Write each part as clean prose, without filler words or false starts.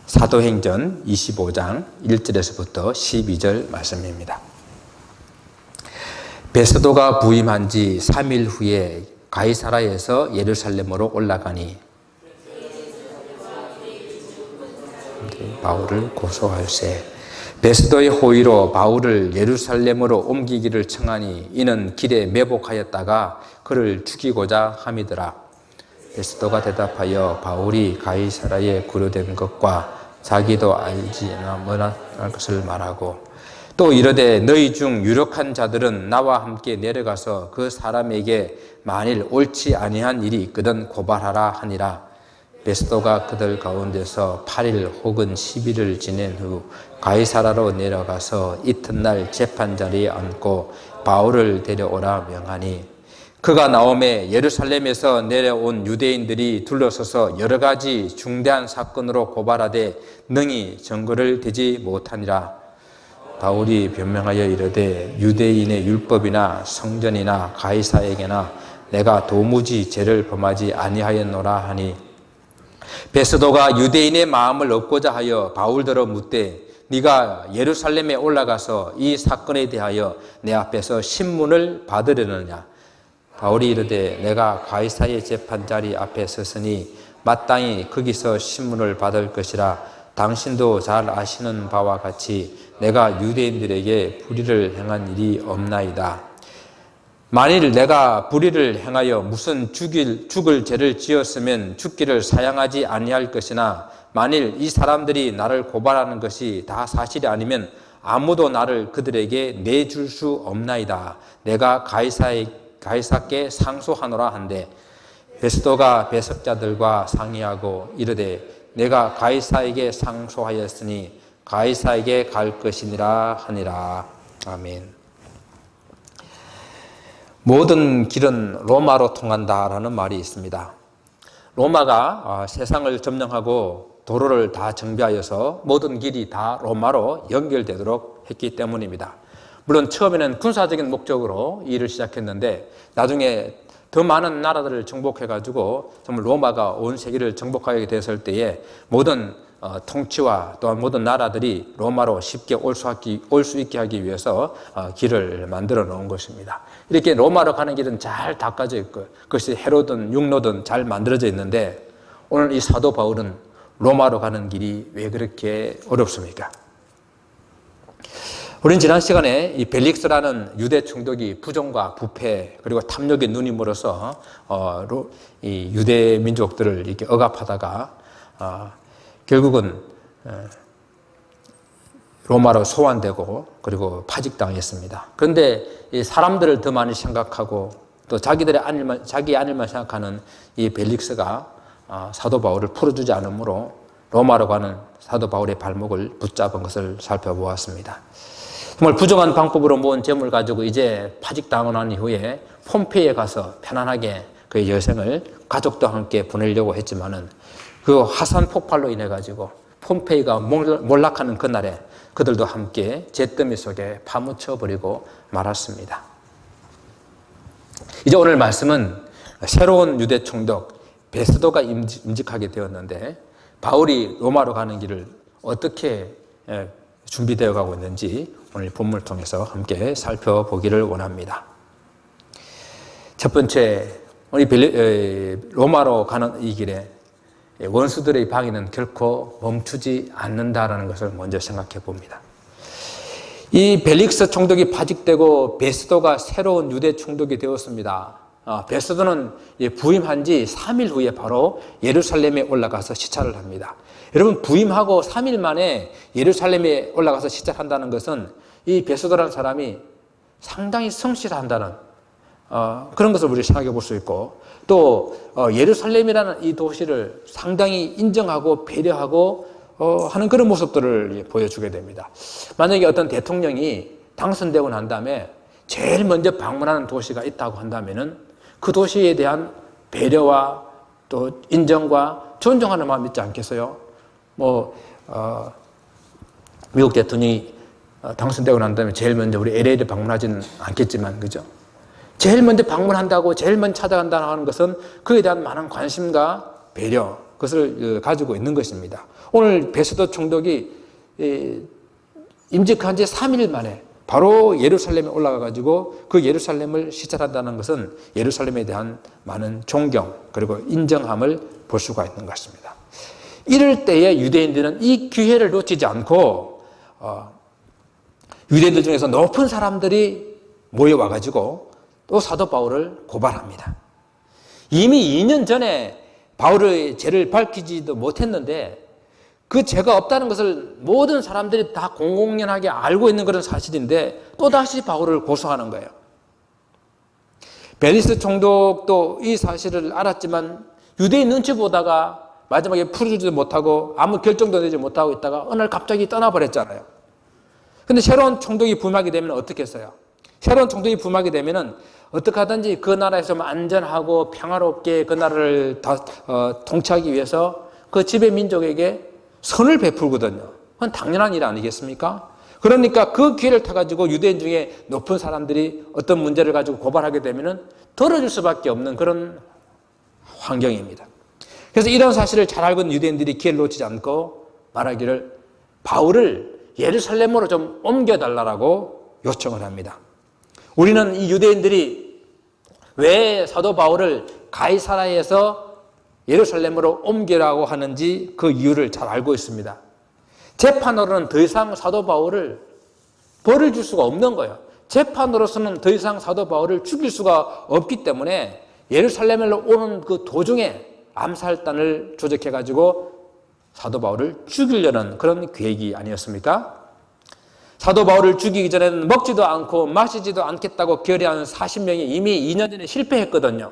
사도행전 25장 1절에서부터 12절 말씀입니다. 베스도가 부임한 지 3일 후에 가이사라에서 예루살렘으로 올라가니 바울을 고소할세. 베스도의 호의로 바울을 예루살렘으로 옮기기를 청하니 이는 길에 매복하였다가 그를 죽이고자 함이더라. 베스도가 대답하여 바울이 가이사라에 구류된 것과 자기도 알지 못할 것을 말하고 또 이르되 너희 중 유력한 자들은 나와 함께 내려가서 그 사람에게 만일 옳지 아니한 일이 있거든 고발하라 하니라. 베스도가 그들 가운데서 8일 혹은 10일을 지낸 후 가이사라로 내려가서 이튿날 재판 자리에 앉고 바울을 데려오라 명하니 그가 나오매 예루살렘에서 내려온 유대인들이 둘러서서 여러 가지 중대한 사건으로 고발하되 능히 증거를 대지 못하니라. 바울이 변명하여 이르되 유대인의 율법이나 성전이나 가이사에게나 내가 도무지 죄를 범하지 아니하였노라 하니 베스도가 유대인의 마음을 얻고자 하여 바울더러 묻되 네가 예루살렘에 올라가서 이 사건에 대하여 내 앞에서 신문을 받으려느냐. 바울이 이르되 내가 가이사의 재판 자리 앞에 섰으니 마땅히 거기서 신문을 받을 것이라. 당신도 잘 아시는 바와 같이 내가 유대인들에게 불의를 행한 일이 없나이다. 만일 내가 불의를 행하여 무슨 죽을 죄를 지었으면 죽기를 사양하지 아니할 것이나 만일 이 사람들이 나를 고발하는 것이 다 사실이 아니면 아무도 나를 그들에게 내줄 수 없나이다. 내가 가이사께 상소하노라 한데 베스도가 배석자들과 상의하고 이르되 내가 가이사에게 상소하였으니 가이사에게 갈 것이니라 하니라. 아멘. 모든 길은 로마로 통한다라는 말이 있습니다. 로마가 세상을 점령하고 도로를 다 정비하여서 모든 길이 다 로마로 연결되도록 했기 때문입니다. 물론 처음에는 군사적인 목적으로 이 일을 시작했는데 나중에 더 많은 나라들을 정복해가지고 정말 로마가 온 세계를 정복하게 됐을 때에 모든 통치와 또한 모든 나라들이 로마로 쉽게 올 수 있게 하기 위해서 길을 만들어 놓은 것입니다. 이렇게 로마로 가는 길은 잘 닦아져 있고 그것이 해로든 육로든 잘 만들어져 있는데 오늘 이 사도 바울은 로마로 가는 길이 왜 그렇게 어렵습니까? 우리는 지난 시간에 이 벨릭스라는 유대 총독이 부정과 부패 그리고 탐욕의 눈이 멀어서 이 유대 민족들을 이렇게 억압하다가 결국은 로마로 소환되고 그리고 파직당했습니다. 그런데 이 사람들을 더 많이 생각하고 또 자기 안일만 생각하는 이 벨릭스가 사도 바울을 풀어주지 않으므로 로마로 가는 사도 바울의 발목을 붙잡은 것을 살펴보았습니다. 정말 부정한 방법으로 모은 재물 가지고 이제 파직당하고 난 이후에 폼페이에 가서 편안하게 그의 여생을 가족도 함께 보내려고 했지만은 그 화산 폭발로 인해 가지고 폼페이가 몰락하는 그날에 그들도 함께 잿더미 속에 파묻혀 버리고 말았습니다. 이제 오늘 말씀은 새로운 유대 총독 베스도가 임직하게 되었는데 바울이 로마로 가는 길을 어떻게 준비되어 가고 있는지 오늘 본문을 통해서 함께 살펴보기를 원합니다. 첫 번째, 로마로 가는 이 길에 원수들의 방해는 결코 멈추지 않는다라는 것을 먼저 생각해 봅니다. 이 벨릭스 총독이 파직되고 베스도가 새로운 유대 총독이 되었습니다. 베스도는 부임한 지 3일 후에 바로 예루살렘에 올라가서 시찰을 합니다. 여러분, 부임하고 3일 만에 예루살렘에 올라가서 시찰한다는 것은 이 베스도라는 사람이 상당히 성실한다는 그런 것을 우리 생각해 볼 수 있고 또 예루살렘이라는 이 도시를 상당히 인정하고 배려하고 하는 그런 모습들을 보여주게 됩니다. 만약에 어떤 대통령이 당선되고 난 다음에 제일 먼저 방문하는 도시가 있다고 한다면은 그 도시에 대한 배려와 또 인정과 존중하는 마음이 있지 않겠어요? 미국 대통령이 당선되고 난 다음에 제일 먼저 우리 LA를 방문하지는 않겠지만, 그죠? 제일 먼저 방문한다고 제일 먼저 찾아간다는 것은 그에 대한 많은 관심과 배려, 그것을 가지고 있는 것입니다. 오늘 베스도 총독이 임직한 지 3일 만에 바로 예루살렘에 올라가 가지고 그 예루살렘을 시찰한다는 것은 예루살렘에 대한 많은 존경 그리고 인정함을 볼 수가 있는 것입니다. 이럴 때에 유대인들은 이 기회를 놓치지 않고 유대인들 중에서 높은 사람들이 모여와 가지고 또 사도 바울을 고발합니다. 이미 2년 전에 바울의 죄를 밝히지도 못했는데 그 죄가 없다는 것을 모든 사람들이 다 공공연하게 알고 있는 그런 사실인데 또다시 바울을 고소하는 거예요. 벨리스 총독도 이 사실을 알았지만 유대인 눈치 보다가 마지막에 풀어주지도 못하고 아무 결정도 내지 못하고 있다가 어느 날 갑자기 떠나버렸잖아요. 근데 새로운 총독이 부임하게 되면 어떻게 했어요? 새로운 총독이 부임하게 되면은 어떻게 하든지 그 나라에서 안전하고 평화롭게 그 나라를 통치하기 위해서 그 지배 민족에게 선을 베풀거든요. 그건 당연한 일 아니겠습니까? 그러니까 그 기회를 타가지고 유대인 중에 높은 사람들이 어떤 문제를 가지고 고발하게 되면은 들어줄 수밖에 없는 그런 환경입니다. 그래서 이런 사실을 잘 알고 있는 유대인들이 기회를 놓치지 않고 말하기를 바울을 예루살렘으로 좀 옮겨달라고 요청을 합니다. 우리는 이 유대인들이 왜 사도 바울을 가이사라에서 예루살렘으로 옮기라고 하는지 그 이유를 잘 알고 있습니다. 재판으로는 더 이상 사도 바울을 벌을 줄 수가 없는 거예요. 재판으로서는 더 이상 사도 바울을 죽일 수가 없기 때문에 예루살렘으로 오는 그 도중에 암살단을 조직해가지고 사도 바울을 죽이려는 그런 계획이 아니었습니까? 사도 바울을 죽이기 전에는 먹지도 않고 마시지도 않겠다고 결의한 40명이 이미 2년 전에 실패했거든요.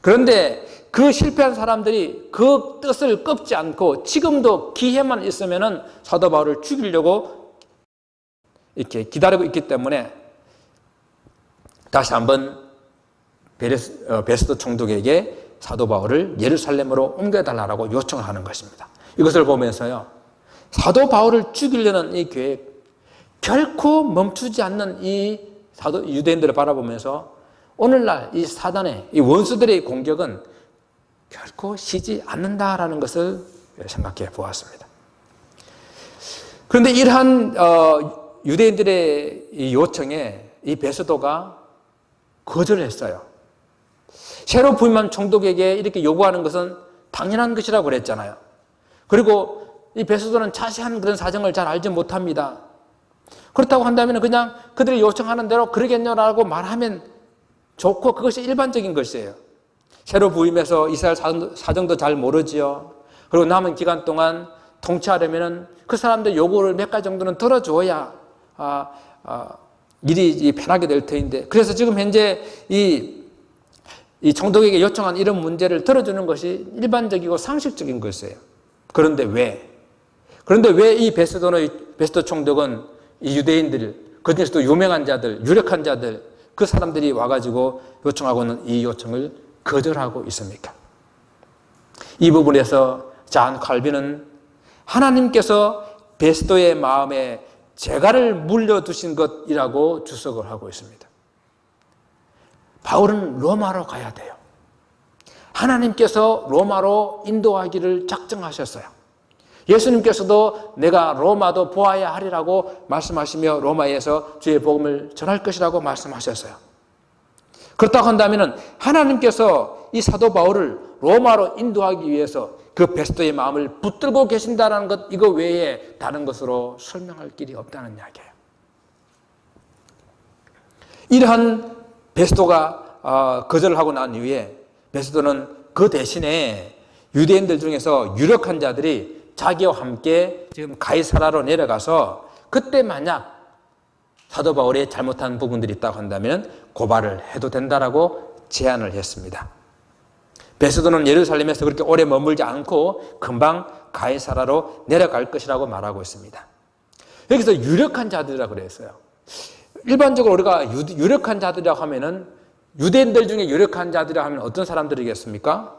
그런데 그 실패한 사람들이 그 뜻을 꺾지 않고 지금도 기회만 있으면은 사도 바울을 죽이려고 이렇게 기다리고 있기 때문에 다시 한번 베스도 총독에게 사도 바울을 예루살렘으로 옮겨달라고 요청을 하는 것입니다. 이것을 보면서요, 사도 바울을 죽이려는 이 계획, 결코 멈추지 않는 이 유대인들을 바라보면서 오늘날 이 사단의 이 원수들의 공격은 결코 쉬지 않는다라는 것을 생각해 보았습니다. 그런데 이러한 유대인들의 이 요청에 이 베스도가 거절했어요. 새로 부임한 총독에게 이렇게 요구하는 것은 당연한 것이라고 그랬잖아요. 그리고 이 베스도는 자세한 그런 사정을 잘 알지 못합니다. 그렇다고 한다면 그냥 그들이 요청하는 대로 그러겠냐라고 말하면 좋고 그것이 일반적인 것이에요. 새로 부임해서 이스라엘 사정도 잘 모르지요. 그리고 남은 기간 동안 통치하려면 그 사람들 요구를 몇 가지 정도는 들어줘야 일이 편하게 될 터인데, 그래서 지금 현재 이 총독에게 요청한 이런 문제를 들어주는 것이 일반적이고 상식적인 것이에요. 그런데 왜 이 베스도 총독은 이 유대인들, 그 중에서도 유명한 자들, 유력한 자들, 그 사람들이 와가지고 요청하고는 이 요청을 거절하고 있습니까? 이 부분에서 잔 칼빈은 하나님께서 베스도의 마음에 재갈을 물려두신 것이라고 주석을 하고 있습니다. 바울은 로마로 가야 돼요. 하나님께서 로마로 인도하기를 작정하셨어요. 예수님께서도 내가 로마도 보아야 하리라고 말씀하시며 로마에서 주의 복음을 전할 것이라고 말씀하셨어요. 그렇다고 한다면 하나님께서 이 사도 바울을 로마로 인도하기 위해서 그 베스도의 마음을 붙들고 계신다는 것, 이거 외에 다른 것으로 설명할 길이 없다는 이야기예요. 이러한 베스도가 거절을 하고 난 이후에 베스도는 그 대신에 유대인들 중에서 유력한 자들이 자기와 함께 지금 가이사라로 내려가서 그때 만약 사도 바울의 잘못한 부분들이 있다고 한다면 고발을 해도 된다라고 제안을 했습니다. 베스도는 예루살렘에서 그렇게 오래 머물지 않고 금방 가이사라로 내려갈 것이라고 말하고 있습니다. 여기서 유력한 자들이라고 그랬어요. 일반적으로 우리가 유력한 자들이라고 하면은 유대인들 중에 유력한 자들이라고 하면 어떤 사람들이겠습니까?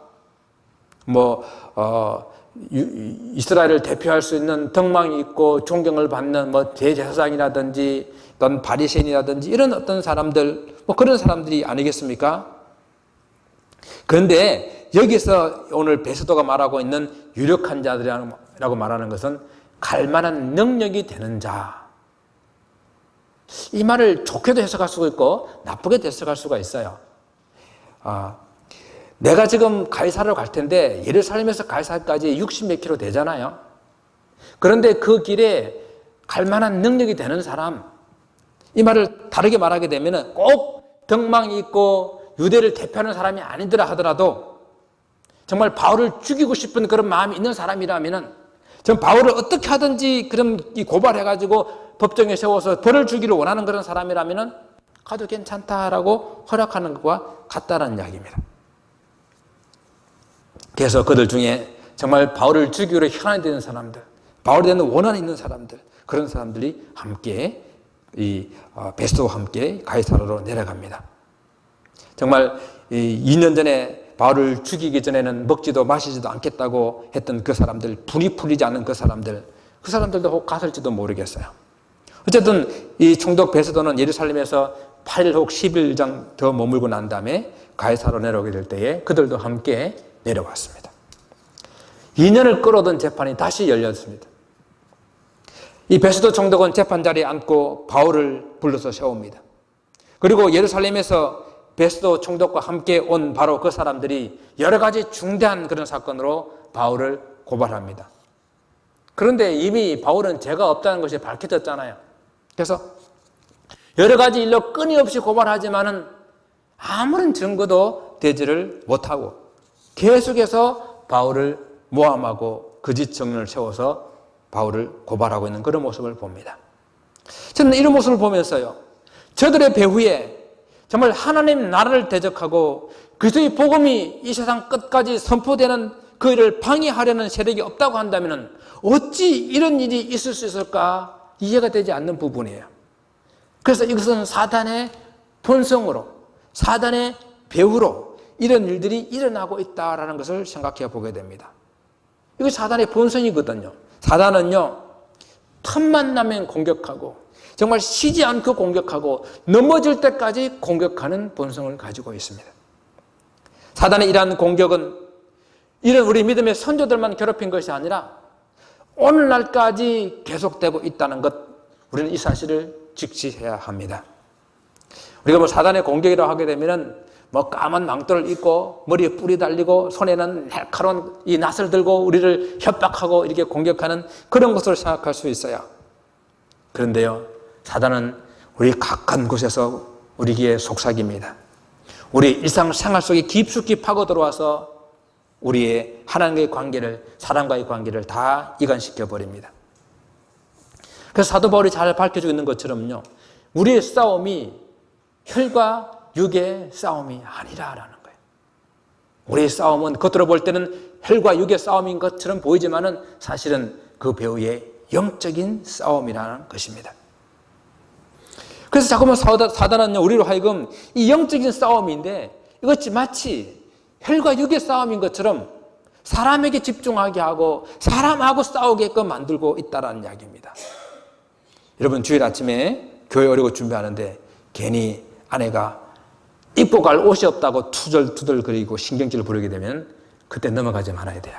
이스라엘을 대표할 수 있는 덕망이 있고 존경을 받는 대제사장이라든지 어떤 바리새인이라든지 이런 어떤 사람들, 그런 사람들이 아니겠습니까? 그런데 여기서 오늘 베스도가 말하고 있는 유력한 자들이라고 말하는 것은 갈만한 능력이 되는 자. 이 말을 좋게도 해석할 수가 있고 나쁘게도 해석할 수가 있어요. 내가 지금 가이사르로 갈 텐데 예루살렘에서 가이사르까지 60몇 킬로 되잖아요. 그런데 그 길에 갈만한 능력이 되는 사람, 이 말을 다르게 말하게 되면 꼭 덕망이 있고 유대를 대표하는 사람이 아니더라 하더라도 정말 바울을 죽이고 싶은 그런 마음이 있는 사람이라면 전 바울을 어떻게 하든지 그런 고발해가지고 법정에 세워서 벌을 주기를 원하는 그런 사람이라면 가도 괜찮다라고 허락하는 것과 같다는 이야기입니다. 그래서 그들 중에 정말 바울을 죽이기로 혈안이 되는 사람들, 바울에 대한 원한이 있는 사람들, 그런 사람들이 함께 베스도와 함께 가이사르로 내려갑니다. 정말 2년 전에 바울을 죽이기 전에는 먹지도 마시지도 않겠다고 했던 그 사람들, 분이 풀리지 않는 그 사람들도 혹 갔을지도 모르겠어요. 어쨌든 이 총독 베스도는 예루살렘에서 8일 혹 10일 더 머물고 난 다음에 가이사르로 내려오게 될 때에 그들도 함께 내려왔습니다. 2년을 끌어오던 재판이 다시 열렸습니다. 이 베스도 총독은 재판 자리에 앉고 바울을 불러서 세웁니다. 그리고 예루살렘에서 베스도 총독과 함께 온 바로 그 사람들이 여러 가지 중대한 그런 사건으로 바울을 고발합니다. 그런데 이미 바울은 죄가 없다는 것이 밝혀졌잖아요. 그래서 여러 가지 일로 끊임없이 고발하지만은 아무런 증거도 대지를 못하고 계속해서 바울을 모함하고 거짓 증언을 세워서 바울을 고발하고 있는 그런 모습을 봅니다. 저는 이런 모습을 보면서요, 저들의 배후에 정말 하나님 나라를 대적하고 그리스도의 복음이 이 세상 끝까지 선포되는 그 일을 방해하려는 세력이 없다고 한다면 어찌 이런 일이 있을 수 있을까 이해가 되지 않는 부분이에요. 그래서 이것은 사단의 본성으로, 사단의 배후로 이런 일들이 일어나고 있다는 것을 생각해 보게 됩니다. 이게 사단의 본성이거든요. 사단은요, 틈만 나면 공격하고 정말 쉬지 않고 공격하고 넘어질 때까지 공격하는 본성을 가지고 있습니다. 사단의 이러한 공격은 이런 우리 믿음의 선조들만 괴롭힌 것이 아니라 오늘날까지 계속되고 있다는 것, 우리는 이 사실을 직시해야 합니다. 우리가 뭐 사단의 공격이라고 하게 되면 뭐 까만 망토를 입고 머리에 뿔이 달리고 손에는 날카로운 이 낫을 들고 우리를 협박하고 이렇게 공격하는 그런 것을 생각할 수 있어요. 그런데요, 사단은 우리 각한 곳에서 우리에게 속삭입니다. 우리 일상생활 속에 깊숙이 파고 들어와서 우리의 하나님과의 관계를, 사람과의 관계를 다 이간시켜 버립니다. 그래서 사도 바울이 잘 밝혀주고 있는 것처럼요, 우리의 싸움이 혈과 육의 싸움이 아니라라는 거예요. 우리의 싸움은 겉으로 볼 때는 혈과 육의 싸움인 것처럼 보이지만은 사실은 그 배후의 영적인 싸움이라는 것입니다. 그래서 자꾸만 사단은요, 우리로 하여금 이 영적인 싸움인데 이것이 마치 혈과 육의 싸움인 것처럼 사람에게 집중하게 하고 사람하고 싸우게끔 만들고 있다는 이야기입니다. 여러분, 주일 아침에 교회 오려고 준비하는데 괜히 아내가 입고 갈 옷이 없다고 투덜투덜거리고 신경질을 부리게 되면 그때 넘어가지 말아야 돼요.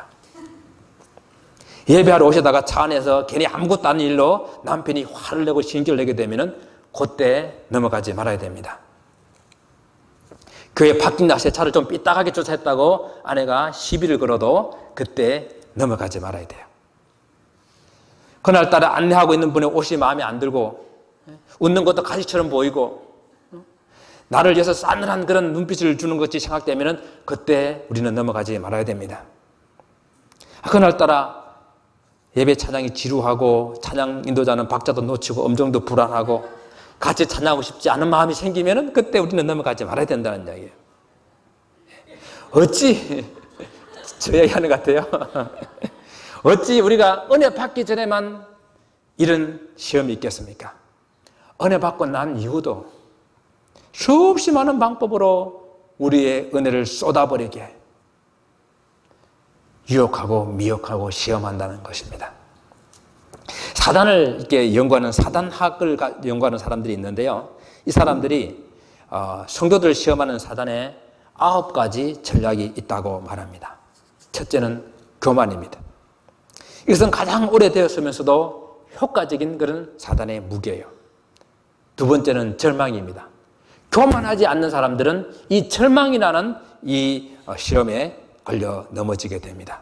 예배하러 오시다가 차 안에서 괜히 아무것도 아닌 일로 남편이 화를 내고 신경을 내게 되면 그때 넘어가지 말아야 됩니다. 교회 파킹 낚시에 차를 좀 삐딱하게 조사했다고 아내가 시비를 걸어도 그때 넘어가지 말아야 돼요. 그날따라 안내하고 있는 분의 옷이 마음에 안 들고 웃는 것도 가시처럼 보이고 나를 위해서 싸늘한 그런 눈빛을 주는 것이 생각되면 그때 우리는 넘어가지 말아야 됩니다. 그날따라 예배 찬양이 지루하고 찬양 인도자는 박자도 놓치고 음정도 불안하고 같이 찬양하고 싶지 않은 마음이 생기면 그때 우리는 넘어가지 말아야 된다는 이야기예요. 어찌 저 얘기하는 것 같아요. 어찌 우리가 은혜 받기 전에만 이런 시험이 있겠습니까? 은혜 받고 난 이후도 수없이 많은 방법으로 우리의 은혜를 쏟아버리게 유혹하고 미혹하고 시험한다는 것입니다. 사단을 이렇게 연구하는 사단학을 연구하는 사람들이 있는데요. 이 사람들이 성도들을 시험하는 사단의 9가지 전략이 있다고 말합니다. 첫째는 교만입니다. 이것은 가장 오래되었으면서도 효과적인 그런 사단의 무기예요. 두 번째는 절망입니다. 교만하지 않는 사람들은 이 절망이라는 이 시험에 걸려 넘어지게 됩니다.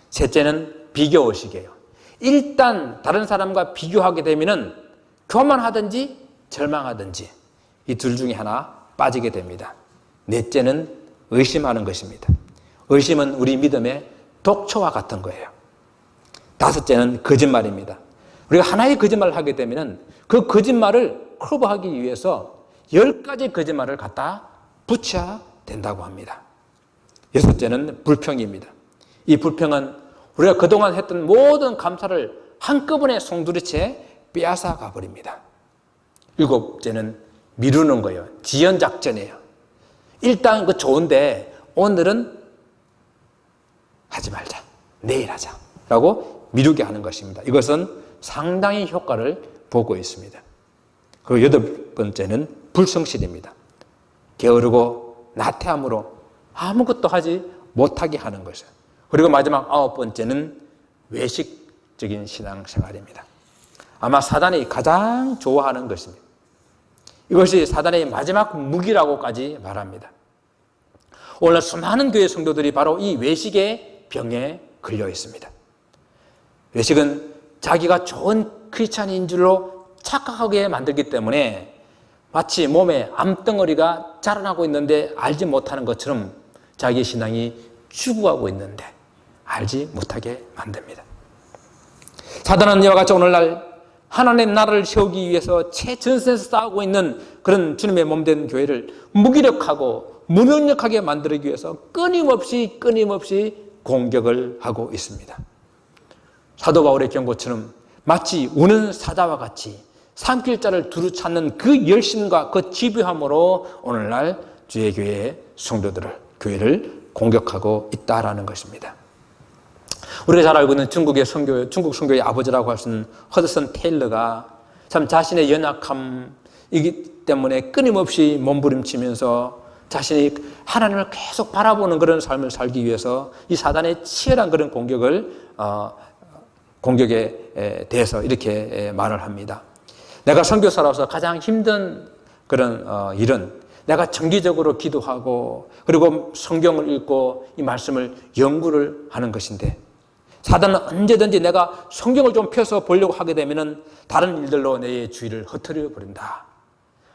셋째는 비교의식이에요. 일단 다른 사람과 비교하게 되면은 교만하든지 절망하든지 이 둘 중에 하나 빠지게 됩니다. 넷째는 의심하는 것입니다. 의심은 우리 믿음의 독초와 같은 거예요. 다섯째는 거짓말입니다. 우리가 하나의 거짓말을 하게 되면은 그 거짓말을 커버하기 위해서 10가지 거짓말을 갖다 붙여야 된다고 합니다. 여섯째는 불평입니다. 이 불평은 우리가 그동안 했던 모든 감사를 한꺼번에 송두리째 빼앗아 가버립니다. 일곱째는 미루는 거예요. 지연작전이에요. 일단 그 좋은데 오늘은 하지 말자. 내일 하자. 라고 미루게 하는 것입니다. 이것은 상당히 효과를 보고 있습니다. 그리고 여덟 번째는 불성실입니다. 게으르고 나태함으로 아무것도 하지 못하게 하는 것이에요. 그리고 마지막 9번째는 외식적인 신앙생활입니다. 아마 사단이 가장 좋아하는 것입니다. 이것이 사단의 마지막 무기라고까지 말합니다. 오늘 수많은 교회 성도들이 바로 이 외식의 병에 걸려 있습니다. 외식은 자기가 좋은 크리스찬인 줄로 착각하게 만들기 때문에 마치 몸에 암덩어리가 자라나고 있는데 알지 못하는 것처럼 자기의 신앙이 죽어가고 있는데 알지 못하게 만듭니다. 사단은 이와 같이 오늘날 하나님의 나라를 세우기 위해서 최전선에서 싸우고 있는 그런 주님의 몸된 교회를 무기력하고 무능력하게 만들기 위해서 끊임없이 공격을 하고 있습니다. 사도 바울의 경고처럼 마치 우는 사자와 같이 삼킬자를 두루 찾는 그 열심과 그 집요함으로 오늘날 주의 교회의 성도들을, 교회를 공격하고 있다라는 것입니다. 우리가 잘 알고 있는 중국 선교의 아버지라고 할 수 있는 허드슨 테일러가 참 자신의 연약함이기 때문에 끊임없이 몸부림치면서 자신이 하나님을 계속 바라보는 그런 삶을 살기 위해서 이 사단의 치열한 그런 공격에 대해서 이렇게 말을 합니다. 내가 선교사로서 가장 힘든 그런 일은 내가 정기적으로 기도하고 그리고 성경을 읽고 이 말씀을 연구를 하는 것인데 사단은 언제든지 내가 성경을 좀 펴서 보려고 하게 되면은 다른 일들로 내 주의를 흐트려 버린다.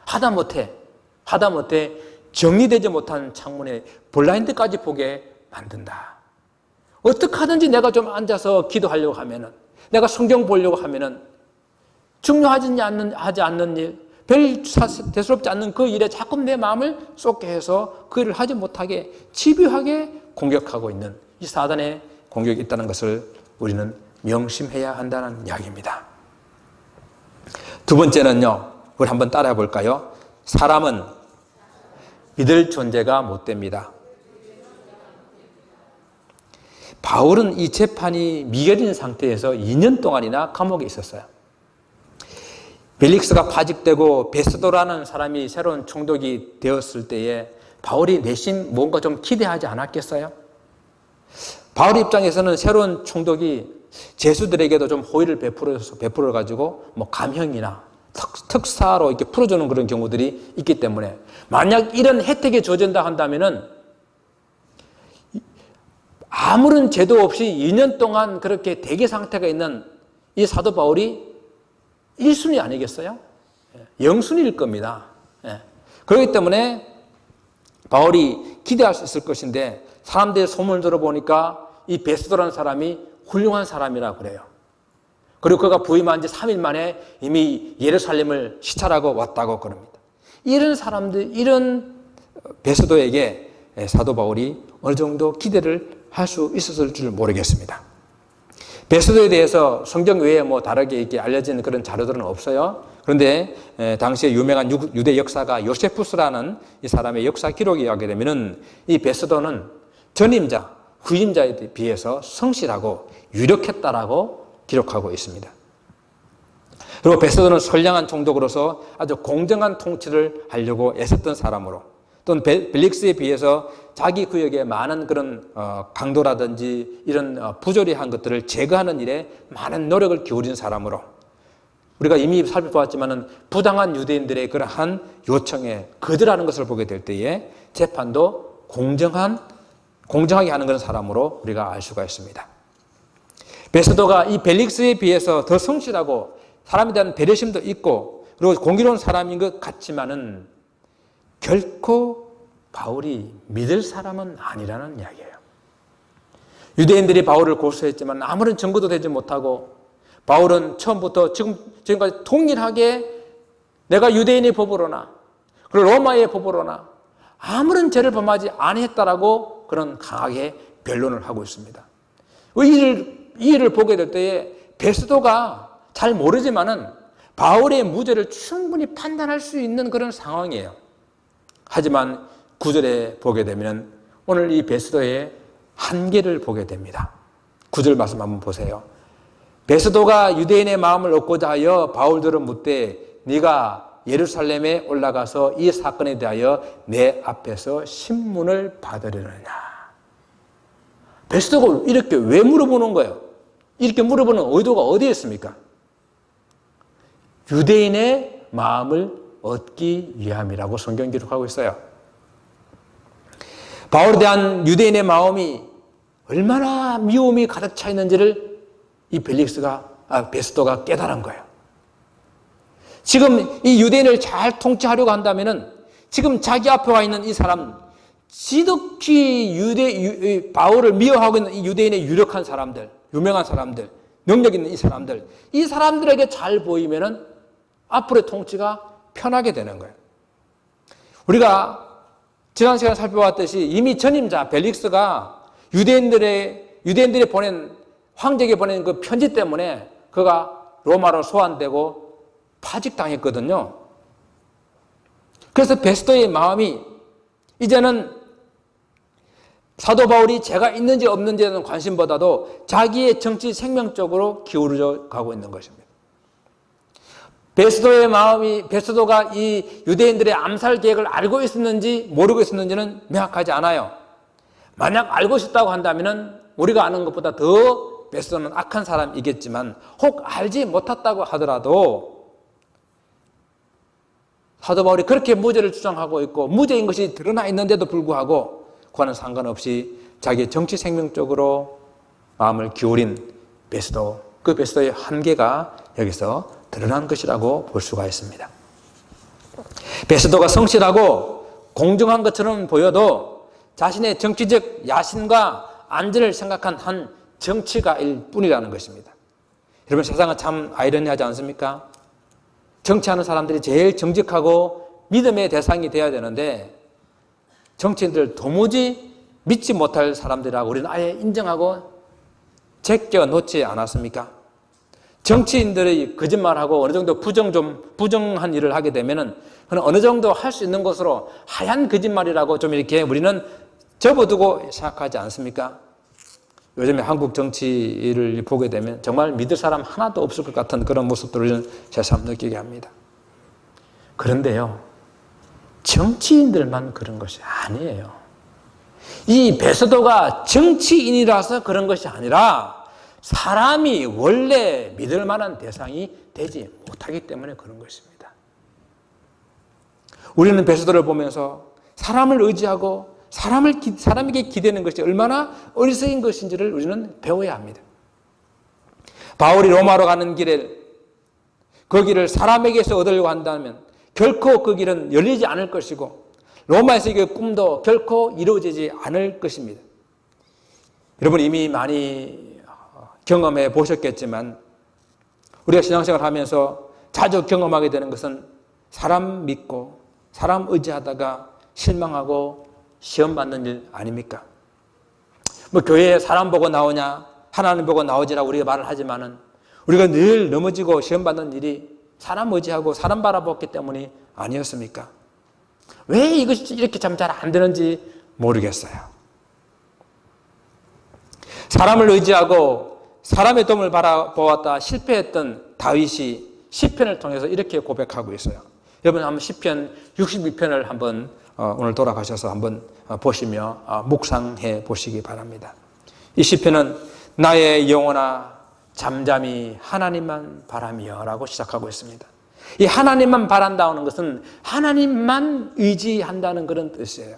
하다못해 정리되지 못한 창문에 블라인드까지 보게 만든다. 어떻게 하든지 내가 좀 앉아서 기도하려고 하면은, 내가 성경 보려고 하면은 중요하지 않는 일, 별 대수롭지 않는 그 일에 자꾸 내 마음을 쏟게 해서 그 일을 하지 못하게 집요하게 공격하고 있는 이 사단의 공격이 있다는 것을 우리는 명심해야 한다는 이야기입니다. 두 번째는요, 우리 한번 따라해 볼까요? 사람은 믿을 존재가 못 됩니다. 바울은 이 재판이 미결인 상태에서 2년 동안이나 감옥에 있었어요. 벨릭스가 파직되고 베스도라는 사람이 새로운 총독이 되었을 때에 바울이 내심 뭔가 좀 기대하지 않았겠어요? 바울 입장에서는 새로운 총독이 제수들에게도 좀 호의를 베풀어가지고 뭐 감형이나 특사로 이렇게 풀어주는 그런 경우들이 있기 때문에 만약 이런 혜택이 주어진다 한다면은 아무런 제도 없이 2년 동안 그렇게 대기 상태가 있는 이 사도 바울이 1순위 아니겠어요? 영순위일 겁니다. 그렇기 때문에 바울이 기대할 수 있을 것인데 사람들의 소문을 들어보니까 이 베스도라는 사람이 훌륭한 사람이라고 그래요. 그리고 그가 부임한 지 3일 만에 이미 예루살렘을 시찰하고 왔다고 그럽니다. 이런 사람들, 이런 베스도에게 사도 바울이 어느 정도 기대를 할 수 있었을 줄 모르겠습니다. 베스도에 대해서 성경 외에 뭐 다르게 이렇게 알려진 그런 자료들은 없어요. 그런데 당시에 유명한 유대 역사가 요세푸스라는 이 사람의 역사 기록이 하게 되면은 이 베스도는 전임자, 후임자에 비해서 성실하고 유력했다라고 기록하고 있습니다. 그리고 베스도는 선량한 총독으로서 아주 공정한 통치를 하려고 애썼던 사람으로, 또는 벨릭스에 비해서 자기 구역에 많은 그런 강도라든지 이런 부조리한 것들을 제거하는 일에 많은 노력을 기울인 사람으로 우리가 이미 살펴보았지만은 부당한 유대인들의 그러한 요청에 거절하는 것을 보게 될 때에 재판도 공정하게 하는 그런 사람으로 우리가 알 수가 있습니다. 베스도가 이 벨릭스에 비해서 더 성실하고 사람에 대한 배려심도 있고 그리고 공의로운 사람인 것 같지만은 결코 바울이 믿을 사람은 아니라는 이야기예요. 유대인들이 바울을 고소했지만 아무런 증거도 되지 못하고 바울은 처음부터 지금까지 동일하게 내가 유대인의 법으로나 그리고 로마의 법으로나 아무런 죄를 범하지 아니했다라고 그런 강하게 변론을 하고 있습니다. 이 일을 보게 될 때에 베스도가 잘 모르지만은 바울의 무죄를 충분히 판단할 수 있는 그런 상황이에요. 하지만 9절에 보게 되면 오늘 이 베스도의 한계를 보게 됩니다. 9절 말씀 한번 보세요. 베스도가 유대인의 마음을 얻고자 하여 바울들을 묻되 네가 예루살렘에 올라가서 이 사건에 대하여 내 앞에서 신문을 받으려느냐. 베스도가 이렇게 왜 물어보는 거예요? 이렇게 물어보는 의도가 어디에 있습니까? 유대인의 마음을 얻기 위함이라고 성경 기록하고 있어요. 바울에 대한 유대인의 마음이 얼마나 미움이 가득 차 있는지를 이 베스도가 깨달은 거예요. 지금 이 유대인을 잘 통치하려고 한다면은 지금 자기 앞에 와 있는 이 사람, 지극히 바울을 미워하고 있는 이 유대인의 유력한 사람들, 유명한 사람들, 능력 있는 이 사람들에게 잘 보이면은 앞으로의 통치가 편하게 되는 거예요. 우리가 지난 시간에 살펴봤듯이 이미 전임자 벨릭스가 유대인들이 보낸 황제에게 보낸 그 편지 때문에 그가 로마로 소환되고 파직당했거든요. 그래서 베스도의 마음이 이제는 사도 바울이 죄가 있는지 없는지에 대한 관심보다도 자기의 정치 생명 쪽으로 기울어져 가고 있는 것입니다. 베스도가 이 유대인들의 암살 계획을 알고 있었는지 모르고 있었는지는 명확하지 않아요. 만약 알고 있었다고 한다면 우리가 아는 것보다 더 베스도는 악한 사람이겠지만 혹 알지 못했다고 하더라도 사도 바울이 그렇게 무죄를 주장하고 있고 무죄인 것이 드러나 있는데도 불구하고 그와는 상관없이 자기의 정치 생명 쪽으로 마음을 기울인 베스도, 그 베스도의 한계가 여기서 드러난 것이라고 볼 수가 있습니다. 베스도가 성실하고 공정한 것처럼 보여도 자신의 정치적 야심과 안전을 생각한 한 정치가일 뿐이라는 것입니다. 여러분, 세상은 참 아이러니하지 않습니까? 정치하는 사람들이 제일 정직하고 믿음의 대상이 되어야 되는데 정치인들 도무지 믿지 못할 사람들이라고 우리는 아예 인정하고 제껴 놓지 않았습니까? 정치인들이 거짓말하고 어느 정도 부정한 일을 하게 되면은 그는 어느 정도 할 수 있는 것으로 하얀 거짓말이라고 좀 이렇게 우리는 접어두고 생각하지 않습니까? 요즘에 한국 정치를 보게 되면 정말 믿을 사람 하나도 없을 것 같은 그런 모습들을 새삼 느끼게 합니다. 그런데요, 정치인들만 그런 것이 아니에요. 이 베스도가 정치인이라서 그런 것이 아니라 사람이 원래 믿을 만한 대상이 되지 못하기 때문에 그런 것입니다. 우리는 베스도를 보면서 사람을 의지하고 사람에게 기대는 것이 얼마나 어리석인 것인지를 우리는 배워야 합니다. 바울이 로마로 가는 길에 그 길을 사람에게서 얻으려고 한다면 결코 그 길은 열리지 않을 것이고 로마에서의 그 꿈도 결코 이루어지지 않을 것입니다. 여러분 이미 많이 경험해 보셨겠지만 우리가 신앙생활을 하면서 자주 경험하게 되는 것은 사람 믿고 사람 의지하다가 실망하고 시험 받는 일 아닙니까? 뭐 교회에 사람 보고 나오냐 하나님 보고 나오지라고 우리가 말을 하지만은 우리가 늘 넘어지고 시험 받는 일이 사람 의지하고 사람 바라봤기 때문이 아니었습니까? 왜 이것이 이렇게 참 잘 안 되는지 모르겠어요. 사람을 의지하고 사람의 도움을 바라보았다 실패했던 다윗이 시편을 통해서 이렇게 고백하고 있어요. 여러분 한번 시편 62편을 한번 오늘 돌아가셔서 한번 보시며 묵상해 보시기 바랍니다. 이 시편은 나의 영혼아 잠잠히 하나님만 바라며 라고 시작하고 있습니다. 이 하나님만 바란다는 것은 하나님만 의지한다는 그런 뜻이에요.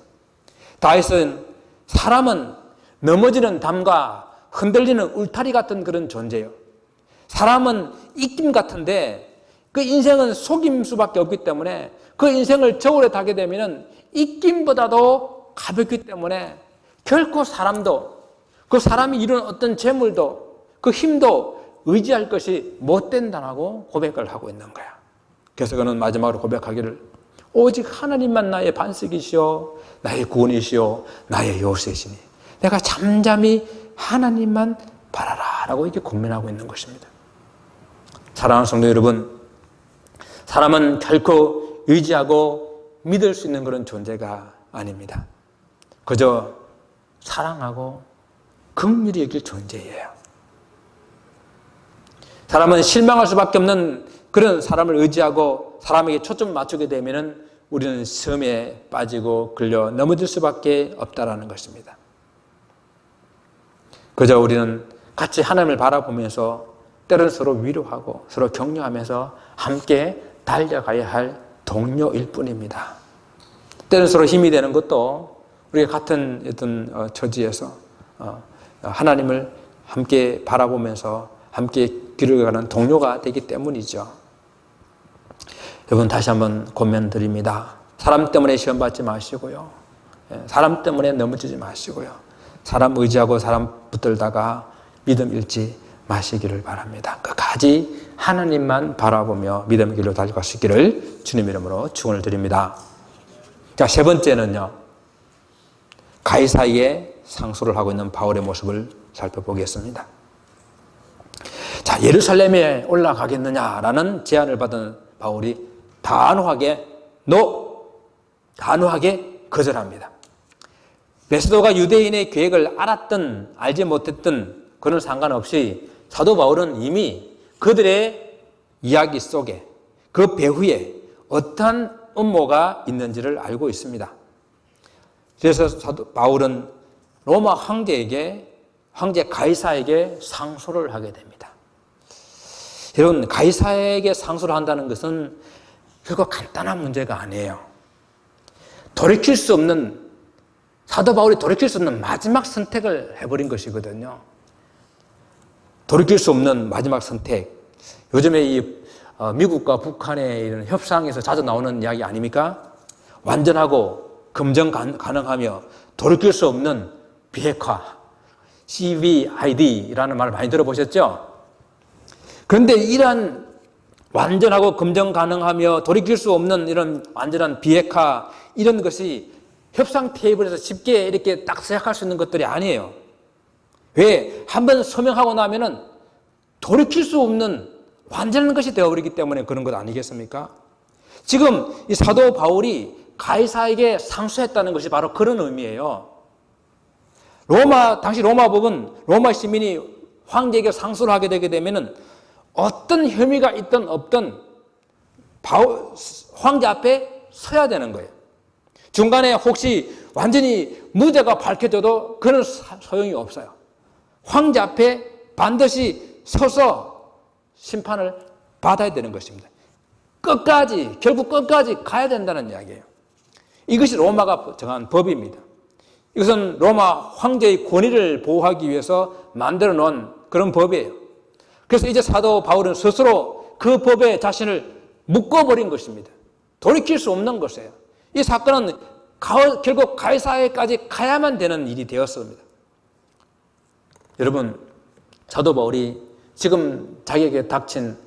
다윗은 사람은 넘어지는 담과 흔들리는 울타리 같은 그런 존재예요. 사람은 입김 같은데 그 인생은 속임수밖에 없기 때문에 그 인생을 저울에 타게 되면 입김보다도 가볍기 때문에 결코 사람도 그 사람이 이룬 어떤 재물도 그 힘도 의지할 것이 못 된다고 고백을 하고 있는 거야. 그래서 그는 마지막으로 고백하기를 오직 하나님만 나의 반석이시오 나의 구원이시오 나의 요새시니 내가 잠잠히 하나님만 바라라 라고 이렇게 고민하고 있는 것입니다. 사랑하는 성도 여러분, 사람은 결코 의지하고 믿을 수 있는 그런 존재가 아닙니다. 그저 사랑하고 긍휼히 여길 존재예요. 사람은 실망할 수밖에 없는 그런 사람을 의지하고 사람에게 초점을 맞추게 되면 우리는 섬에 빠지고 끌려 넘어질 수밖에 없다는 것입니다. 그저 우리는 같이 하나님을 바라보면서 때로는 서로 위로하고 서로 격려하면서 함께 달려가야 할 동료일 뿐입니다. 때로는 서로 힘이 되는 것도 우리가 같은 어떤 처지에서 하나님을 함께 바라보면서 함께 길을 가는 동료가 되기 때문이죠. 여러분 다시 한번 권면 드립니다. 사람 때문에 시험 받지 마시고요. 사람 때문에 넘어지지 마시고요. 사람 의지하고 사람 붙들다가 믿음 잃지 마시기를 바랍니다. 끝까지 하나님만 바라보며 믿음의 길로 달려갈 수 있기를 주님 이름으로 축원을 드립니다. 자, 세 번째는요. 가이사에게 상소를 하고 있는 바울의 모습을 살펴보겠습니다. 자, 예루살렘에 올라가겠느냐라는 제안을 받은 바울이 단호하게 거절합니다. 베스도가 유대인의 계획을 알았든 알지 못했든 그런 상관없이 사도 바울은 이미 그들의 이야기 속에 그 배후에 어떠한 음모가 있는지를 알고 있습니다. 그래서 사도 바울은 로마 황제 가이사에게 상소를 하게 됩니다. 여러분, 가이사에게 상소를 한다는 것은 결코 간단한 문제가 아니에요. 사도 바울이 돌이킬 수 없는 마지막 선택을 해버린 것이거든요. 돌이킬 수 없는 마지막 선택. 요즘에 이 미국과 북한의 이런 협상에서 자주 나오는 이야기 아닙니까? 완전하고 검증 가능하며 돌이킬 수 없는 비핵화, CVID라는 말을 많이 들어보셨죠? 그런데 이러한 완전하고 검증 가능하며 돌이킬 수 없는 이런 완전한 비핵화, 이런 것이 협상 테이블에서 쉽게 이렇게 딱 생각할 수 있는 것들이 아니에요. 왜? 한번 서명하고 나면은 돌이킬 수 없는 완전한 것이 되어버리기 때문에 그런 것 아니겠습니까? 지금 이 사도 바울이 가이사에게 상소했다는 것이 바로 그런 의미예요. 당시 로마법은 로마 시민이 황제에게 상소를 하게 되게 되면은 어떤 혐의가 있든 없든 황제 앞에 서야 되는 거예요. 중간에 혹시 완전히 무죄가 밝혀져도 그런 소용이 없어요. 황제 앞에 반드시 서서 심판을 받아야 되는 것입니다. 결국 끝까지 가야 된다는 이야기예요. 이것이 로마가 정한 법입니다. 이것은 로마 황제의 권위를 보호하기 위해서 만들어 놓은 그런 법이에요. 그래서 이제 사도 바울은 스스로 그 법에 자신을 묶어버린 것입니다. 돌이킬 수 없는 것이에요. 이 사건은 결국 가이사에까지 가야만 되는 일이 되었습니다. 여러분, 사도 바울이 지금 자기에게 닥친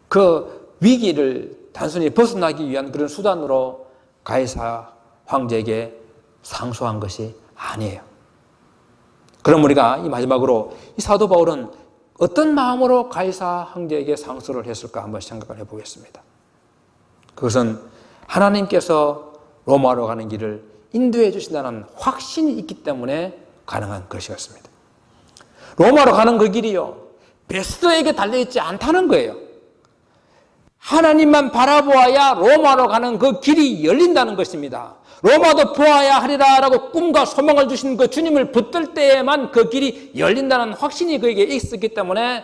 그 위기를 단순히 벗어나기 위한 그런 수단으로 가이사 황제에게 상소한 것이 아니에요. 그럼 우리가 이 마지막으로 이 사도 바울은 어떤 마음으로 가이사 황제에게 상소를 했을까 한번 생각을 해보겠습니다. 그것은 하나님께서 로마로 가는 길을 인도해 주신다는 확신이 있기 때문에 가능한 것이었습니다. 로마로 가는 그 길이요, 베스도에게 달려있지 않다는 거예요. 하나님만 바라보아야 로마로 가는 그 길이 열린다는 것입니다. 로마도 보아야 하리라라고 꿈과 소망을 주신 그 주님을 붙들 때에만 그 길이 열린다는 확신이 그에게 있었기 때문에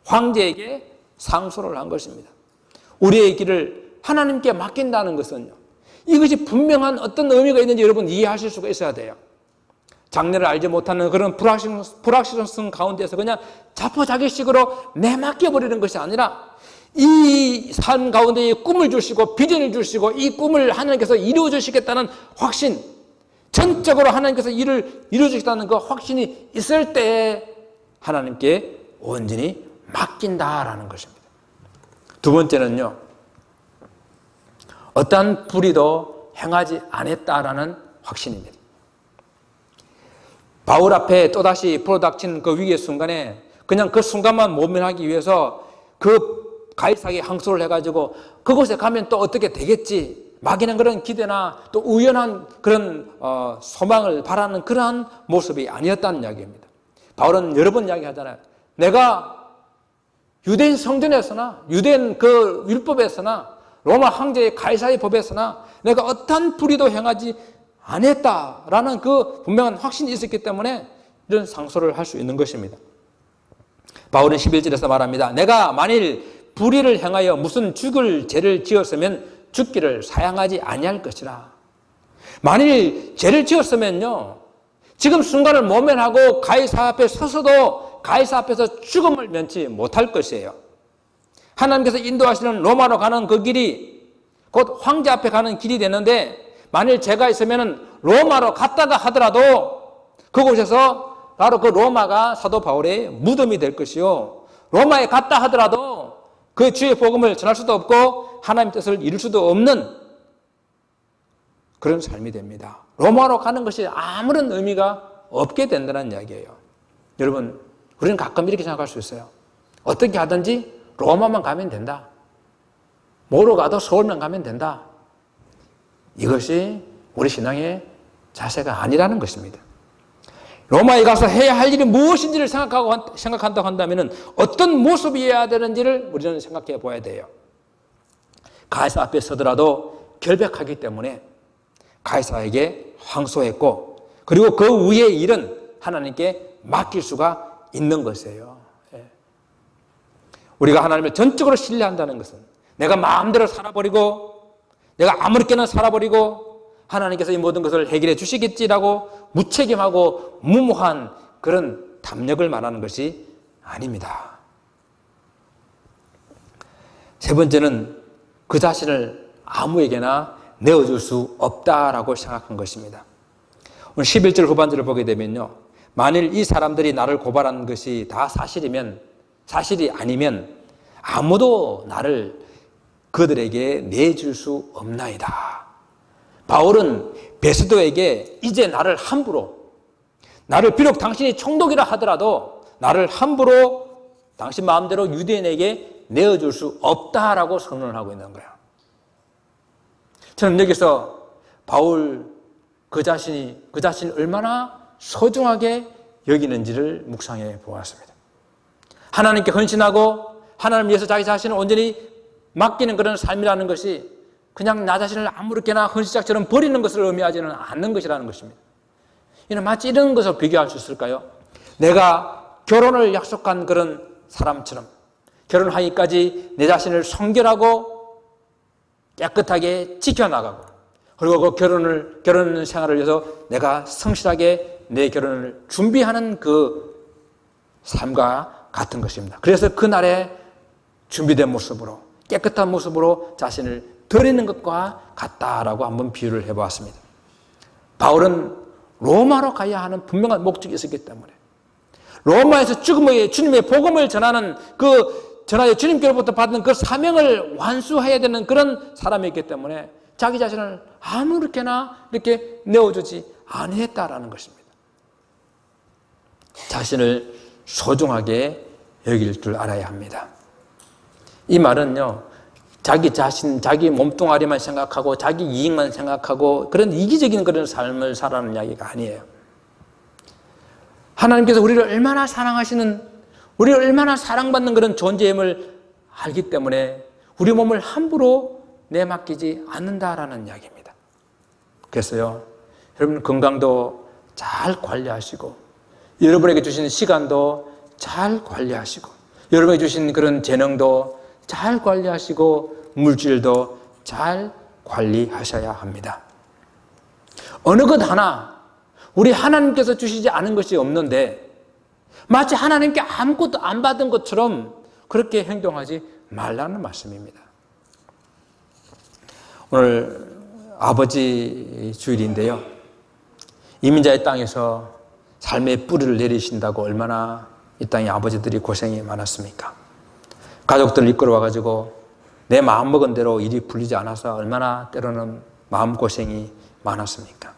황제에게 상소를 한 것입니다. 우리의 길을 하나님께 맡긴다는 것은요, 이것이 분명한 어떤 의미가 있는지 여러분 이해하실 수가 있어야 돼요. 장래를 알지 못하는 그런 불확실성 가운데서 그냥 자포자기식으로 내맡겨버리는 것이 아니라 이 삶 가운데 꿈을 주시고 비전을 주시고 이 꿈을 하나님께서 이루어 주시겠다는 확신, 전적으로 하나님께서 일을 이루어 주시겠다는 그 확신이 있을 때 하나님께 온전히 맡긴다라는 것입니다. 두 번째는요, 어떠한 불의도 행하지 않았다라는 확신입니다. 바울 앞에 또다시 불어닥친 그 위기의 순간에 그냥 그 순간만 모면하기 위해서 그 가이사에게 항소를 해가지고 그곳에 가면 또 어떻게 되겠지, 막연한 그런 기대나 또 우연한 그런 소망을 바라는 그러한 모습이 아니었다는 이야기입니다. 바울은 여러 번 이야기하잖아요. 내가 유대인 성전에서나 유대인 그 율법에서나 로마 황제의 가이사의 법에서나 내가 어떠한 불의도 행하지 않았다라는 그 분명한 확신이 있었기 때문에 이런 상소를 할 수 있는 것입니다. 바울은 11절에서 말합니다. 내가 만일 불의를 행하여 무슨 죽을 죄를 지었으면 죽기를 사양하지 아니할 것이라. 만일 죄를 지었으면요, 지금 순간을 모면하고 가이사 앞에 서서도 가이사 앞에서 죽음을 면치 못할 것이에요. 하나님께서 인도하시는 로마로 가는 그 길이 곧 황제 앞에 가는 길이 되는데, 만일 죄가 있으면 로마로 갔다가 하더라도 그곳에서 바로 그 로마가 사도 바울의 무덤이 될 것이요, 로마에 갔다 하더라도 그 주의 복음을 전할 수도 없고 하나님 뜻을 이룰 수도 없는 그런 삶이 됩니다. 로마로 가는 것이 아무런 의미가 없게 된다는 이야기예요. 여러분, 우리는 가끔 이렇게 생각할 수 있어요. 어떻게 하든지 로마만 가면 된다. 뭐로 가도 서울만 가면 된다. 이것이 우리 신앙의 자세가 아니라는 것입니다. 로마에 가서 해야 할 일이 무엇인지를 생각한다고 한다면 어떤 모습이어야 되는지를 우리는 생각해 봐야 돼요. 가이사 앞에 서더라도 결백하기 때문에 가이사에게 항소했고, 그리고 그 위의 일은 하나님께 맡길 수가 있는 것이에요. 우리가 하나님을 전적으로 신뢰한다는 것은 내가 마음대로 살아버리고 내가 아무렇게나 살아버리고 하나님께서 이 모든 것을 해결해 주시겠지라고 무책임하고 무모한 그런 담력을 말하는 것이 아닙니다. 세 번째는 그 자신을 아무에게나 내어줄 수 없다라고 생각한 것입니다. 오늘 11절 후반절을 보게 되면요, 만일 이 사람들이 나를 고발한 것이 다 사실이 아니면 아무도 나를 그들에게 내줄 수 없나이다. 바울은 베스도에게 이제 나를 비록 당신이 총독이라 하더라도 나를 함부로 당신 마음대로 유대인에게 내어줄 수 없다라고 선언을 하고 있는 거예요. 저는 여기서 바울 그 자신이 얼마나 소중하게 여기는지를 묵상해 보았습니다. 하나님께 헌신하고 하나님 위해서 자기 자신을 온전히 맡기는 그런 삶이라는 것이 그냥 나 자신을 아무렇게나 헌시작처럼 버리는 것을 의미하지는 않는 것이라는 것입니다. 이는 마치 이런 것을 비교할 수 있을까요? 내가 결혼을 약속한 그런 사람처럼 결혼하기까지 내 자신을 성결하고 깨끗하게 지켜나가고, 그리고 그 결혼 생활을 위해서 내가 성실하게 내 결혼을 준비하는 그 삶과 같은 것입니다. 그래서 그날에 준비된 모습으로 깨끗한 모습으로 자신을 드리는 것과 같다라고 한번 비유를 해보았습니다. 바울은 로마로 가야 하는 분명한 목적이 있었기 때문에 로마에서 주님의 복음을 전하는 주님께로부터 받은 그 사명을 완수해야 되는 그런 사람이었기 때문에 자기 자신을 아무렇게나 이렇게 내어주지 아니했다라는 것입니다. 자신을 소중하게 여길 줄 알아야 합니다. 이 말은요, 자기 자신, 자기 몸뚱아리만 생각하고 자기 이익만 생각하고 그런 이기적인 그런 삶을 살아가는 이야기가 아니에요. 하나님께서 우리를 얼마나 사랑하시는, 우리를 얼마나 사랑받는 그런 존재임을 알기 때문에 우리 몸을 함부로 내맡기지 않는다라는 이야기입니다. 그래서요, 여러분 건강도 잘 관리하시고, 여러분에게 주신 시간도 잘 관리하시고, 여러분에게 주신 그런 재능도 잘 관리하시고, 물질도 잘 관리하셔야 합니다. 어느 것 하나 우리 하나님께서 주시지 않은 것이 없는데 마치 하나님께 아무것도 안 받은 것처럼 그렇게 행동하지 말라는 말씀입니다. 오늘 아버지 주일인데요, 이민자의 땅에서 삶의 뿌리를 내리신다고 얼마나 이 땅의 아버지들이 고생이 많았습니까? 가족들을 이끌어와가지고 내 마음먹은 대로 일이 풀리지 않아서 얼마나 때로는 마음고생이 많았습니까?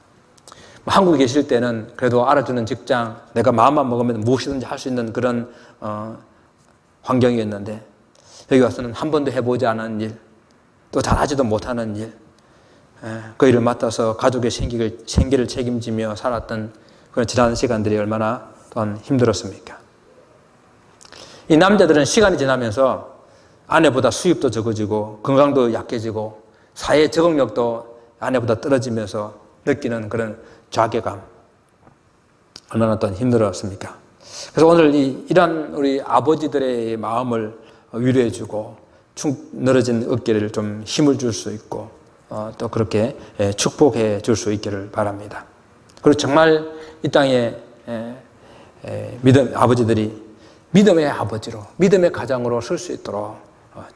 한국에 계실 때는 그래도 알아주는 직장, 내가 마음만 먹으면 무엇이든지 할 수 있는 그런 환경이었는데, 여기 와서는 한 번도 해보지 않은 일, 또 잘하지도 못하는 일, 그 일을 맡아서 가족의 생계를 책임지며 살았던 그런 지난 시간들이 얼마나 또한 힘들었습니까? 이 남자들은 시간이 지나면서 아내보다 수입도 적어지고 건강도 약해지고 사회 적응력도 아내보다 떨어지면서 느끼는 그런 자괴감, 얼마나 또한 힘들었습니까? 그래서 오늘 이러한 우리 아버지들의 마음을 위로해주고 늘어진 어깨를 좀 힘을 줄 수 있고 또 그렇게 축복해 줄 수 있기를 바랍니다. 그리고 정말 이 땅에 아버지들이 믿음의 아버지로, 믿음의 가장으로 설 수 있도록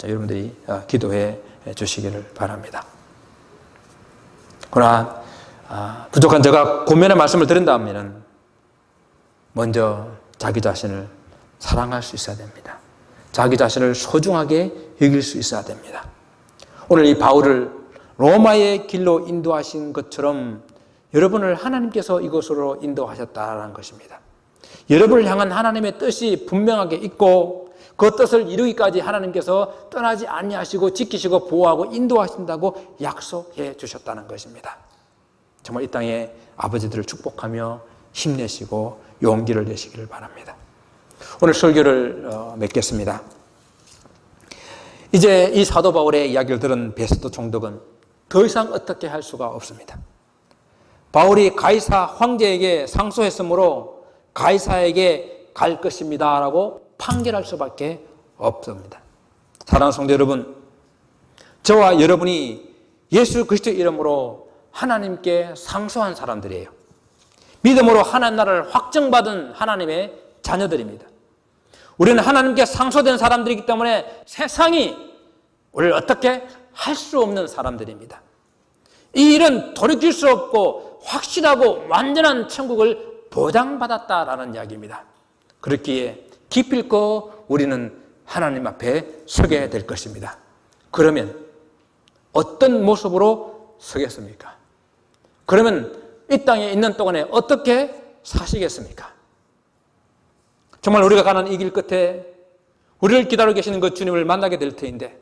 여러분들이 기도해 주시기를 바랍니다. 그러나 부족한 제가 고면의 말씀을 드린다면 먼저 자기 자신을 사랑할 수 있어야 됩니다. 자기 자신을 소중하게 여길 수 있어야 됩니다. 오늘 이 바울을 로마의 길로 인도하신 것처럼 여러분을 하나님께서 이곳으로 인도하셨다는 것입니다. 여러분을 향한 하나님의 뜻이 분명하게 있고 그 뜻을 이루기까지 하나님께서 떠나지 아니하시고 지키시고 보호하고 인도하신다고 약속해 주셨다는 것입니다. 정말 이 땅에 아버지들을 축복하며 힘내시고 용기를 내시기를 바랍니다. 오늘 설교를 맺겠습니다. 이제 이 사도 바울의 이야기를 들은 베스도 총독은 더 이상 어떻게 할 수가 없습니다. 바울이 가이사 황제에게 상소했으므로 가이사에게 갈 것입니다 라고 판결할 수밖에 없습니다. 사랑하는 성도 여러분, 저와 여러분이 예수 그리스도의 이름으로 하나님께 상소한 사람들이에요. 믿음으로 하나님 나라를 확정받은 하나님의 자녀들입니다. 우리는 하나님께 상소된 사람들이기 때문에 세상이 우리를 어떻게 할 수 없는 사람들입니다. 이 일은 돌이킬 수 없고 확실하고 완전한 천국을 보장받았다라는 이야기입니다. 그렇기에 기필코 우리는 하나님 앞에 서게 될 것입니다. 그러면 어떤 모습으로 서겠습니까? 그러면 이 땅에 있는 동안에 어떻게 사시겠습니까? 정말 우리가 가는 이 길 끝에 우리를 기다리고 계시는 그 주님을 만나게 될 터인데,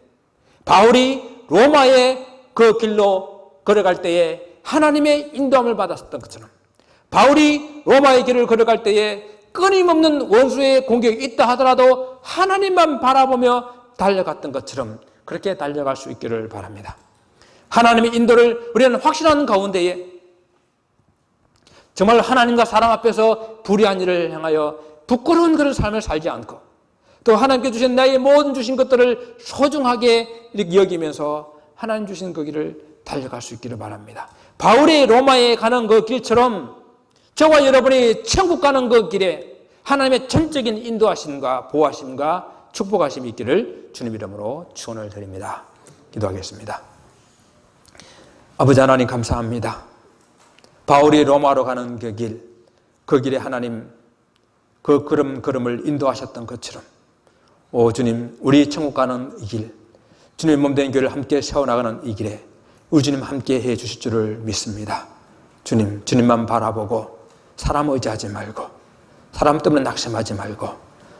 바울이 로마의 그 길로 걸어갈 때에 하나님의 인도함을 받았었던 것처럼, 바울이 로마의 길을 걸어갈 때에 끊임없는 원수의 공격이 있다 하더라도 하나님만 바라보며 달려갔던 것처럼 그렇게 달려갈 수 있기를 바랍니다. 하나님의 인도를 우리는 확신하는 가운데에 정말 하나님과 사람 앞에서 불의한 일을 향하여 부끄러운 그런 삶을 살지 않고, 또 하나님께 주신 나의 모든 주신 것들을 소중하게 이렇게 여기면서 하나님 주신 그 길을 달려갈 수 있기를 바랍니다. 바울이 로마에 가는 그 길처럼 저와 여러분이 천국 가는 그 길에 하나님의 전적인 인도하심과 보호하심과 축복하심이 있기를 주님 이름으로 축원을 드립니다. 기도하겠습니다. 아버지 하나님 감사합니다. 바울이 로마로 가는 그 길, 그 길에 하나님 그 걸음을 인도하셨던 것처럼, 오 주님, 우리 천국 가는 이 길, 주님 몸된 교회를 함께 세워나가는 이 길에 우리 주님 함께 해 주실 줄을 믿습니다. 주님, 주님만 바라보고 사람 의지하지 말고, 사람 때문에 낙심하지 말고,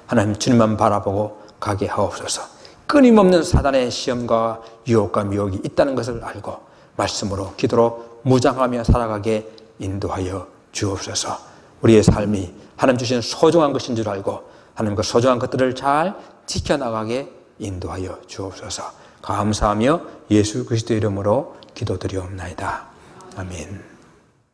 하나님 주님만 바라보고 가게 하옵소서. 끊임없는 사단의 시험과 유혹과 미혹이 있다는 것을 알고 말씀으로 기도로 무장하며 살아가게 인도하여 주옵소서. 우리의 삶이 하나님 주신 소중한 것인 줄 알고 하나님 그 소중한 것들을 잘 지켜나가게 인도하여 주옵소서. 감사하며 예수 그리스도 이름으로 기도드리옵나이다. 아멘.